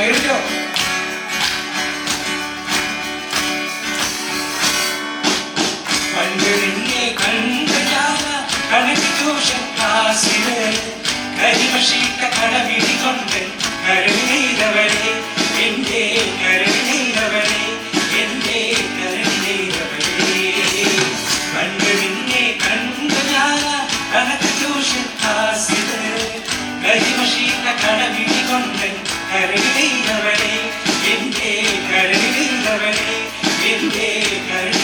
കേട്ടോ. പണ്ട് നിന്നെ കണ്ട ഞാൻ കണക്ക് ട്യൂഷൻ ക്ലാസ്സില് കരിമഷിട്ട കടവിടി കൊണ്ട് കരളിനീരവരെ എന്റെ കരളിനീരവരെ എന്റെ കരളിനീരവരെ. പണ്ട് നിന്നെ കണ്ട ഞാൻ കണക്ക് ട്യൂഷൻ ക്ലാസ്സില് കരിമഷിട്ട കടവിടി കൊണ്ട് കരളിനീരവരെ എന്റെ കരളിനീരവരെ എന്റെ കരളി